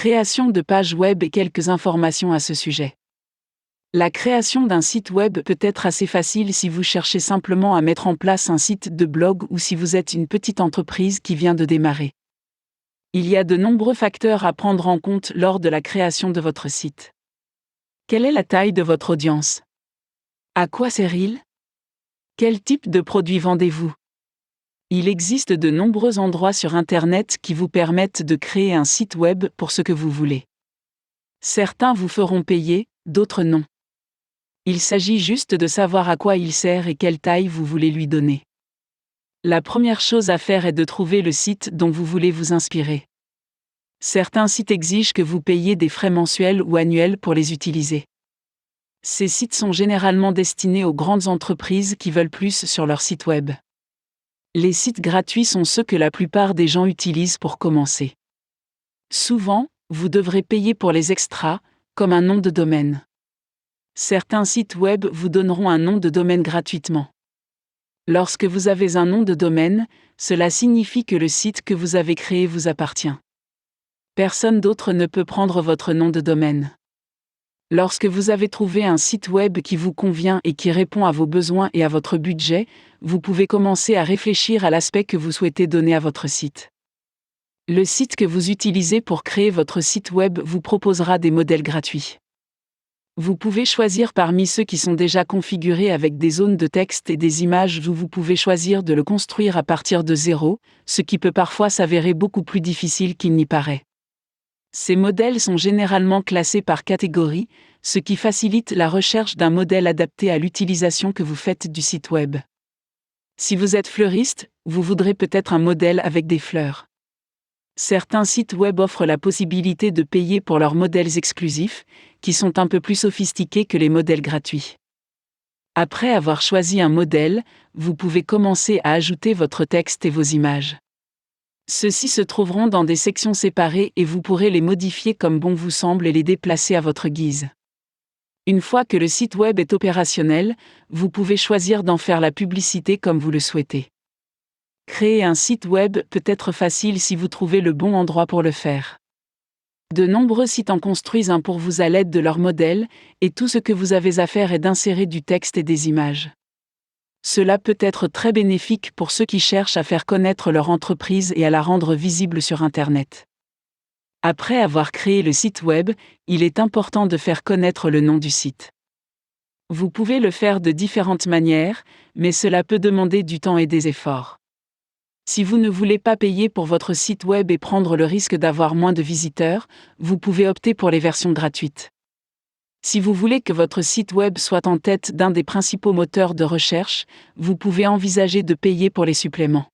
Création de pages web et quelques informations à ce sujet. La création d'un site web peut être assez facile si vous cherchez simplement à mettre en place un site de blog ou si vous êtes une petite entreprise qui vient de démarrer. Il y a de nombreux facteurs à prendre en compte lors de la création de votre site. Quelle est la taille de votre audience? À quoi sert-il? Quel type de produit vendez-vous? Il existe de nombreux endroits sur Internet qui vous permettent de créer un site web pour ce que vous voulez. Certains vous feront payer, d'autres non. Il s'agit juste de savoir à quoi il sert et quelle taille vous voulez lui donner. La première chose à faire est de trouver le site dont vous voulez vous inspirer. Certains sites exigent que vous payiez des frais mensuels ou annuels pour les utiliser. Ces sites sont généralement destinés aux grandes entreprises qui veulent plus sur leur site web. Les sites gratuits sont ceux que la plupart des gens utilisent pour commencer. Souvent, vous devrez payer pour les extras, comme un nom de domaine. Certains sites web vous donneront un nom de domaine gratuitement. Lorsque vous avez un nom de domaine, cela signifie que le site que vous avez créé vous appartient. Personne d'autre ne peut prendre votre nom de domaine. Lorsque vous avez trouvé un site web qui vous convient et qui répond à vos besoins et à votre budget, vous pouvez commencer à réfléchir à l'aspect que vous souhaitez donner à votre site. Le site que vous utilisez pour créer votre site web vous proposera des modèles gratuits. Vous pouvez choisir parmi ceux qui sont déjà configurés avec des zones de texte et des images ou vous pouvez choisir de le construire à partir de zéro, ce qui peut parfois s'avérer beaucoup plus difficile qu'il n'y paraît. Ces modèles sont généralement classés par catégorie, ce qui facilite la recherche d'un modèle adapté à l'utilisation que vous faites du site web. Si vous êtes fleuriste, vous voudrez peut-être un modèle avec des fleurs. Certains sites web offrent la possibilité de payer pour leurs modèles exclusifs, qui sont un peu plus sophistiqués que les modèles gratuits. Après avoir choisi un modèle, vous pouvez commencer à ajouter votre texte et vos images. Ceux-ci se trouveront dans des sections séparées et vous pourrez les modifier comme bon vous semble et les déplacer à votre guise. Une fois que le site web est opérationnel, vous pouvez choisir d'en faire la publicité comme vous le souhaitez. Créer un site web peut être facile si vous trouvez le bon endroit pour le faire. De nombreux sites en construisent un pour vous à l'aide de leur modèle, et tout ce que vous avez à faire est d'insérer du texte et des images. Cela peut être très bénéfique pour ceux qui cherchent à faire connaître leur entreprise et à la rendre visible sur Internet. Après avoir créé le site web, il est important de faire connaître le nom du site. Vous pouvez le faire de différentes manières, mais cela peut demander du temps et des efforts. Si vous ne voulez pas payer pour votre site web et prendre le risque d'avoir moins de visiteurs, vous pouvez opter pour les versions gratuites. Si vous voulez que votre site web soit en tête d'un des principaux moteurs de recherche, vous pouvez envisager de payer pour les suppléments.